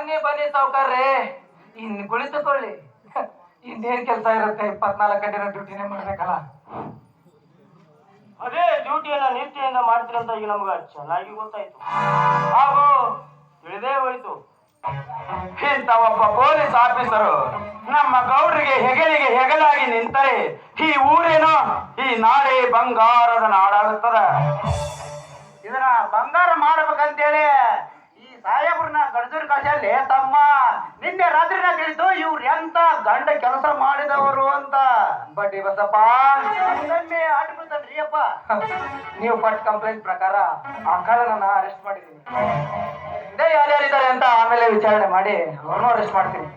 ಬನ್ನಿ ಬನ್ನಿ ಸಾವುಕಾರ್ರೆ, ಇನ್ನು ಕುಳಿತುಕೊಳ್ಳಿ. ಇನ್ನೇನ್ ಕೆಲಸ ಇರುತ್ತೆ, 24 ಗಂಟೆ ಡ್ಯೂಟಿನೇ ಮಾಡ್ಬೇಕಲ್ಲ. ಅದೇ ಡ್ಯೂಟಿಯನ್ನ ನಿಷ್ಠೆಯಿಂದ ಮಾಡ್ತೀರಂತ ಈಗ ನಮ್ಗೆ ಚೆನ್ನಾಗಿ ಗೊತ್ತಾಯ್ತು, ಹಾಗೂ ತಿಳಿದೇ ಹೋಯ್ತು. ಇಂಥ ಒಬ್ಬ ಪೊಲೀಸ್ ಆಫೀಸರು ನಮ್ಮ ಗೌಡ್ರಿಗೆ ಹೆಗಲಿಗೆ ಹೆಗಲಾಗಿ ನಿಂತರೆ ಈ ಊರೇನೋ ಈ ನಾಡೇ ಬಂಗಾರದ ನಾಡಾಗುತ್ತದ. ಇದನ್ನ ಬಂಗಾರ ಮಾಡ್ಬೇಕಂತೇಳಿ ಈ ಸಾಹೇಬ್ರನ್ನ ಗಣಸೂರು ಕಳಿಸಲ್ಲಿ ತಮ್ಮ ನಿನ್ನೆ ರಾತ್ರಿನ ತಿಳಿದು ಇವ್ರು ಎಂತ ಗಂಡ ಕೆಲಸ ಮಾಡಿದವರು ಅಂತ. ಬಡ್ಡಿ ಬಸಪ್ಪ, ಆಡ್ಬಿಡ್ತನ್ರಿ ಅಪ್ಪ. ನೀವು ಪಟ್ ಕಂಪ್ಲೇಂಟ್ ಪ್ರಕಾರ ಆ ಕಳ್ಳನನ್ನ ಅರೆಸ್ಟ್ ಮಾಡಿದೀನಿ. ಯಾರ್ಯಾರಿದ್ದಾರೆ ಅಂತ ಆಮೇಲೆ ವಿಚಾರಣೆ ಮಾಡಿ ಅವ್ರನ್ನೂ ಅರೆಸ್ಟ್ ಮಾಡ್ತೀನಿ.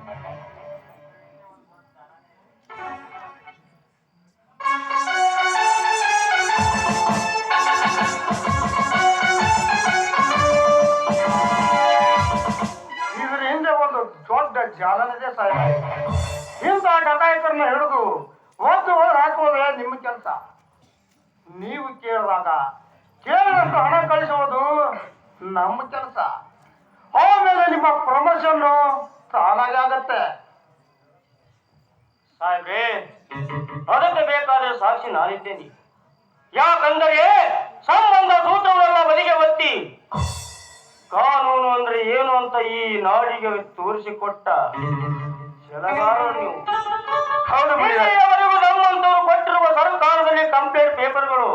ಇದ್ರ ಹಿಂದೆ ಒಂದು ದೊಡ್ಡ ಜಾಲನಿದೆ ಸಾಹೇಬ್. ಇಂಥ ಡಕಾಯಿತರನ್ನ ಹಿಡಿದು ಒದ್ದು ಹಾಕುವುದೇ ನಿಮ್ಮ ಕೆಲಸ. ನೀವು ಕೇಳಿದಾಗ ಕೇಳಿದಷ್ಟು ಹಣ ಕಳಿಸುವುದು ನಮ್ಮ ಕೆಲಸ. ಆಮೇಲೆ ನಿಮ್ಮ ಪ್ರಮೋಷನ್ ತಾನಾಗಿ ಆಗತ್ತೆ. ಸಾಹೇಬ್ರೆ, ಅದಕ್ಕೆ ಬೇಕಾದ ಸಾಕ್ಷಿ ನಾನಿದ್ದೇನೆ. ಯಾಕಂದರೆ ಸಂಬಂಧ ಸೂತ್ರವನ್ನೆಲ್ಲ ಬದಿಗೆ ಒತ್ತಿ ಕಾನೂನು ಅಂದ್ರೆ ಏನು ಅಂತ ಈ ನಾಡಿಗೆ ತೋರಿಸಿಕೊಟ್ಟ ಸಲಗಾರರು ನೀವು. ಇಲ್ಲಿಯವರೆಗೂ ನಮ್ಮಂತವರು ಕೊಟ್ಟಿರುವ ಸರ್ಕಾರದಲ್ಲಿ ಕಂಪ್ಲೇಂಟ್ ಪೇಪರ್ಗಳು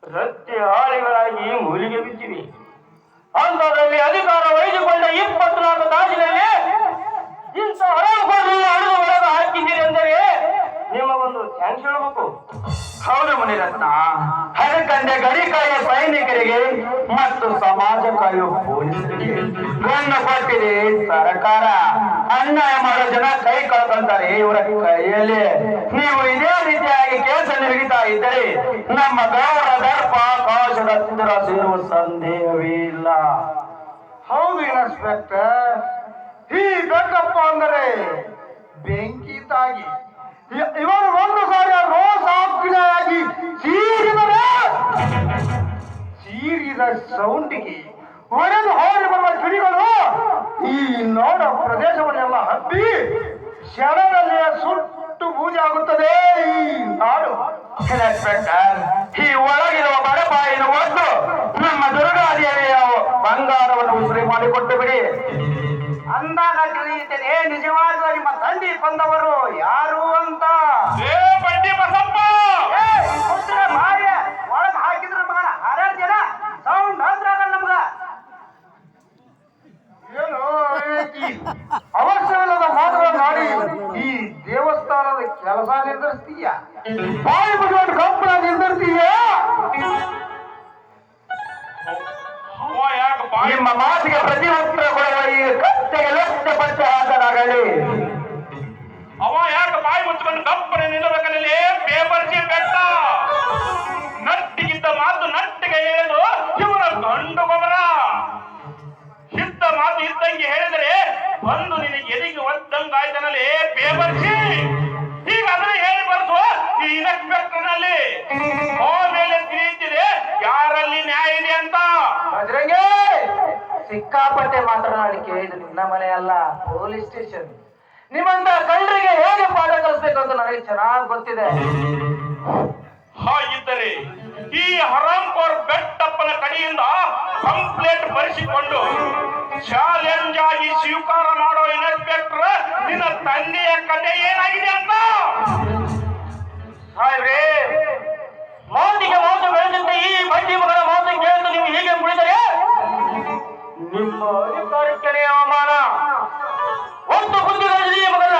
ರಸ್ತೆ ಹಾಳಿಗಳಾಗಿ ಮೂಲಿಗೆ ಬಿದ್ದಿವೆ. ಅಂತದ್ರಲ್ಲಿ ಅಧಿಕಾರ ವಹಿಸಿಕೊಂಡ 24 ತಾಸಿನಲ್ಲಿ ಇಂಥ ಹಣವನ್ನು ಅಡಿದು ಒಳಗೆ ಹಾಕಿದ್ದೀರಿ ಅಂದರೆ ನಿಮಗೊಂದು ಥ್ಯಾಂಕ್ಸ್ ಹೇಳಬೇಕು. ಹೌದು ಮುನಿರತ್ನ, ಅದಕ್ಕಂದೆ ಗಡಿ ಕಾಯುವ ಸೈನಿಕರಿಗೆ ಮತ್ತು ಸಮಾಜ ಕಾಯುವ ಪೊಲೀಸರಿಗೆ ಗಣ್ಣ ಕೊಟ್ಟಿದೆ ಸರ್ಕಾರ. ಅನ್ಯಾಯ ಮಾಡೋ ಜನ ಕೈ ಕಳ್ಕೊಂತಾರೆ ಇವರ ಕೈಯಲ್ಲಿ. ನೀವು ಇದೇ ರೀತಿಯಾಗಿ ಕೆಲಸ ನಿರ್ಗಿತಾ ಇದ್ದರೆ ನಮ್ಮ ಗೌರ ದರ್ಪ ಆಕಾಶದ ಹತ್ತಿರ ಸೇರುವ ಸಂದೇಹವೇ ಇಲ್ಲ. ಹೌದು ಇನ್ಸ್ಪೆಕ್ಟರ್, ಈ ಬೆಕ್ಕಪ್ಪ ಅಂದರೆ ಬೆಂಕಿ ತಾಗಿ ಇವರು ಒಂದು ಸಾರಿ ರೋಸ್ ಆಗಿ ಸೀರಿದ ಸೌಂಡಿಗೆ ಹೊಡೆದು ಹಾರಿ ಬರುವ ಕಿಡಿಗಳು ಈ ನೋಡ ಪ್ರದೇಶವನ್ನೆಲ್ಲ ಹಬ್ಬಿ ಕ್ಷಣದಲ್ಲಿ ಸುಟ್ಟು ಬೂದಿ ಆಗುತ್ತದೆ ಈ ನಾಡು. ಇನ್ಸ್ಪೆಕ್ಟರ್, ಈ ಒಳಗಿರುವ ಬಡಪಾಯಿನ ಒದ್ದು ನಮ್ಮ ದುರ್ಗಾದೇವಿಯ ಬಂಗಾರವನ್ನು ಉಸುರಿ ಮಾಡಿಕೊಟ್ಟು ಬಿಡಿ. ಅಂದಾಗ ತಿಳಿಯುತ್ತದೆ ನಿಜವಾದ ನಿಮ್ಮ ತಂದೆ ಕೊಂದವರು ಯಾರು ಅಂತ. ಬಡ್ಡಿ ಬಸಪ್ಪ, ಒಳಗೆ ಹಾಕಿದ್ರೆ ಮಗನ ಹರಾರು ಜನ ಸೌಂಡ್ ಅಂದ್ರಾಗಲ್ಲ ನಮ್ಗ. ಏನು ಅವಶ್ಯವಿಲ್ಲದ ಮಾತುಗಳನ್ನಾಡಿ ಈ ದೇವಸ್ಥಾನದ ಕೆಲಸ ನಿರ್ಧರಿಸ್ತೀಯ, ಬಾಯಿ ಬಿಟ್ಕೊಂಡು ಕಂಪನ ನಿರ್ಧರಿಸ್ತೀಯ. ನಿಮ್ಮ ಮಾತಿಗೆ ಪ್ರತಿ ಉತ್ತರ ಕೊಡುವ ಈ ಕತ್ತೆಗೆ ಲಕ್ಷ ಪಚ್ಚ ಹಾಕಲಾಗಲಿ. ಅವ ಯಾಕೆ ಬಾಯಿ ಮುಚ್ಚಿಕೊಂಡು ಕಪ್ಪನೆ ನಿಲ್ಲಬೇಕಲ್ಲಿ ಬೇಬರ್ಸಿ ಬೆಟ್ಟ. ನಟ್ಟಿಗಿದ್ದ ಮಾತು ನಟ್ಟಿಗೆ ಹೇಳೋದು ಇವರ ಗಂಡು ಗೊಬ್ಬರ. ಇದ್ದ ಮಾತು ಇದ್ದಂಗೆ ಹೇಳಿದರೆ ಬಂದು ನಿನಗೆ ಎದಿಗೆ ಒದ್ದಂಗಾಯ್ತನಲ್ಲಿ ಬೇಬರ್ಸಿ. ಈಗ ಅದನ್ನ ಹೇಳಿ ಬರ್ಸು ಈ ಇನ್ಸ್ಪೆಕ್ಟರ್ನಲ್ಲಿ. ಆಮೇಲೆ ತಿಳಿಯುತ್ತಿದೆ ಯಾರಲ್ಲಿ ನ್ಯಾಯ ಇದೆ ಅಂತ. ಬಜರಂಗೆ, ಸಿಕ್ಕಾಪಟ್ಟೆ ಮಾತನಾಡಿಕೆ ಇದು ನಿನ್ನ ಮನೆ ಅಲ್ಲ, ಪೊಲೀಸ್ ಸ್ಟೇಷನ್. ನಿಮ್ಮಂತ ಕಳ್ಳರಿಗೆ ಹೇಗೆ ಪಾಠ ಕಲಿಸ್ಬೇಕು ಅಂತ ನನಗೆ ಚೆನ್ನಾಗಿ ಗೊತ್ತಿದೆ. ಹಾಗಿದ್ದರೆ ಈ ಹರಾಂಪುರ್ ಬೆಟ್ಟಪ್ಪನ ಕಡೆಯಿಂದ ಕಂಪ್ಲೇಂಟ್ ಬರೆಸಿಕೊಂಡು ಚಾಲೆಂಜ್ ಆಗಿ ಸ್ವೀಕಾರ ಮಾಡೋ ಇನ್ಸ್ಪೆಕ್ಟರ್ ನಿನ್ನ ತಂದೆಯ ಕಥೆ ಏನಾಗಿದೆ ಅಂತ. ಸಾಹೇಬ್ರೆ, ಮಾತಿಗೆ ಮಾತು ಬೆಳೆದಂತೆ ಈ ಬಡ್ಡಿ ಮಗನ ಮಾತು ಕೇಳಿದ್ದು ನೀವು ಹೀಗೆ ಮುಳಿದರೆ ನಿಮ್ಮ ಅಧಿಕಾರಕ್ಕೆ ಅವಮಾನ. ಒಂದು ಬುದ್ಧಿಗಳಿದೆ ಮಗನ.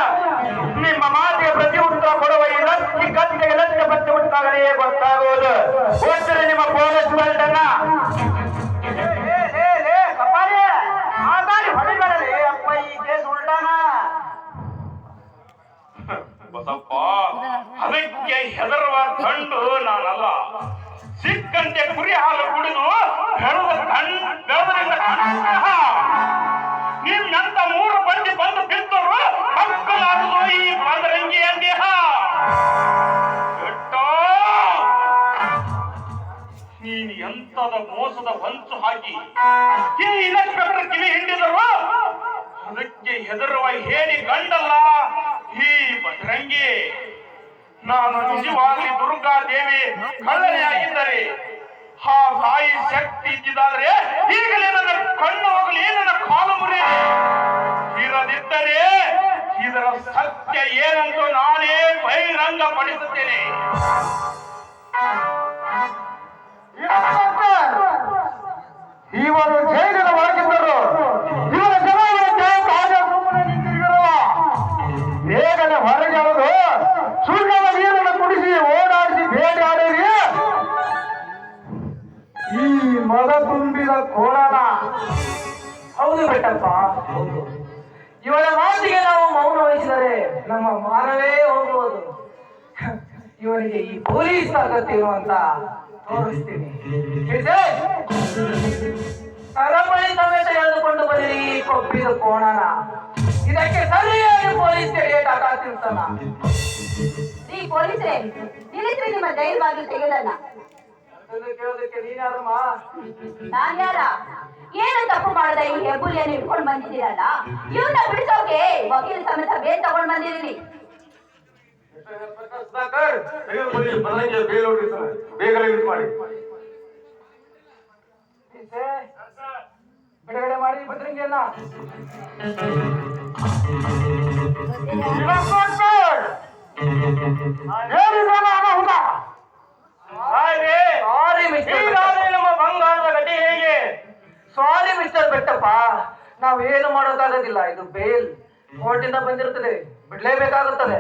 ನಿಮ್ಮ ಮಾತಿಗೆ ಪ್ರತಿ ಉತ್ತರ ಕೊಡುವ ಈ ಲಕ್ಷ ಗಂಟೆಗೆ ಲಕ್ಷ ಪತ್ತೆ ಉಂಟಾಗಲೇ ಗೊತ್ತಾಗುವುದು. ಹೋದರೆ ನಿಮ್ಮ ಪೊಲೀಸ್ ಬೆಲ್ಟ್ ಅನ್ನ ಹೊಡೆಬರಲಿ ಅಪ್ಪ, ಈ ಕೇಸ್ ಉಲ್ಟಾನ. ಬಸಪ್ಪ, ಅದಕ್ಕೆ ಹೆದರುವ ಗಂಡು ನಾನಲ್ಲ. ಸಿಕ್ಕಂತೆ ಕುರಿ ಹಾಲು ಕುಡಿದು ಬೆಳೆದ್ರಿಂದ ನಿನ್ನಂತ 3 ಬಂಡಿ ಬಂದು ಬಿದ್ದರು ಮಕ್ಕಳಾಗುವುದು ಈ ಬದರಂಗಿಯ ದೇಹ. ನೀನು ಎಂತದ ಮೋಸದ ಹೊಂಚು ಹಾಕಿ ಕಿವಿ ಇನ್ಸ್ಪೆಕ್ಟರ್ ಕಿವಿ ಹಿಂಡಿದರು. ಅದಕ್ಕೆ ಹೆದರುವ ಹೇಳಿ ಗಂಡಲ್ಲ ಈ ಬಜರಂಗಿ. ನಾನು ನಿಜವಾಗ್ಲಿ ದುರ್ಗಾದೇವಿ ಕಳ್ಳನೆಯಾಗಿದ್ದರೆ ಆ ತಾಯಿ ಶಕ್ತಿ ಇದ್ದಿದ್ದಾದ್ರೆ ಈಗಲೇ ನನ್ನ ಕಣ್ಣು ಹೋಗಲಿ, ನನ್ನ ಕಾಲು ಮುರಿ. ಇರದಿದ್ದರೆ ಇದರ ಸತ್ಯ ಏನಂತೂ ನಾನೇ ಬಹಿರಂಗ ಪಡಿಸುತ್ತೇನೆ. ಇವರು ಜೈಲಿನ ಒಳಗಿದ್ದರು. ಇವರ ಜನ ಸುಮ್ಮನೆ ನಿಂತಿರಲ್ಲ. ಬೇಗನೆ ಹೊರಗೆ ಅವರು ಸುಣ್ಣದ ನೀರನ್ನು ಕುಡಿಸಿ ಓಡಾಡಿಸಿ ಬೇಟೆ ಆಡಿರಿ. ಈ ಮದ ತುಂಬಿದ ಕೋಣನ. ಹೌದು ಬೆಟ್ಟಪ್ಪ, ಹೌದು. ಇವರ ಮಾತಿಗೆ ನಾವು ಮೌನ ವಹಿಸಿದರೆ ನಮ್ಮ ಮಾನವೇ ಹೋಗುವುದು. ಇವನಿಗೆ ಈ ಪೊಲೀಸ್ ಅಗತ್ಯ ಅಂತ ತೋರಿಸ್ತೀನಿ. ಸರಪಳಿ ಸಮೇತ ಎಳೆದುಕೊಂಡು ಬಂದಿರಿ ಈ ಕೊಪ್ಪಿದ ಕೋಣನ. ಇದಕ್ಕೆ ಸರಿಯಾಗಿ ಪೊಲೀಸ್ ಟಾಟಾ ತಿಳ್ಸಲ್ಲ. ಈ ಪೊಲೀಸರೇ ನಿಲ್ಲಿಸ್ರಿ ನಿಮ್ಮ ಜೈಲ್ ಬಾಗಿಲು ತೆಗೆದನ್ನ. ಕೇಳೋದಕ್ಕೆ ನೀನ್ಯಾರಮ್ಮ? ನಾನ್ ಯಾರ? ಏನು ತಪ್ಪು ಮಾಡದ ಈ ಹೆಬ್ಬುಲಿಯನ್ನು ಇಟ್ಕೊಂಡು ಬಂದಿದ್ದೀರಲ್ಲ, ಇವನ್ನ ಬಿಡಿಸೋಕೆ ವಕೀಲ ಸಮೇತ ಬೇಲ್ ತಗೊಂಡ್ ಬಂದಿದ್ದೀನಿ. ಬಿಡುಗಡೆ ಮಾಡಿ ಬದ್ರಂಗಿಯನ್ನ. ನಮ್ಮ ಬಂಗಾರದ ಗತಿ ಹೇಗೆ? ಸಾರಿ ಮಿಸ್ಟರ್ ಬೆಟ್ಟಪ್ಪ, ನಾವೇನು ಮಾಡೋಕ್ಕಾಗೋದಿಲ್ಲ. ಇದು ಬೇಲ್ ಕೋರ್ಟಿಂದ ಬಂದಿರುತ್ತದೆ, ಬಿಡ್ಲೇಬೇಕಾಗುತ್ತದೆ.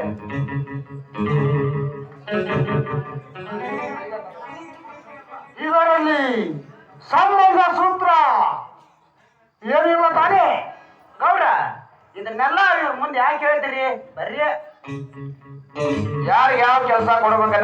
ಇದರಲ್ಲಿ ಸಂಬಂಧ ಸೂತ್ರ ಏನಿಲ್ಲ ತಾನೇ ಗೌಡ? ಇದನ್ನೆಲ್ಲ ಮುಂದೆ ಯಾಕೆ ಹೇಳ್ತೀರಿ? ಬರ್ರಿ, ಯಾರಿಗೆ ಯಾವ ಕೆಲಸ ಕೊಡ್ಬೇಕನ್ನ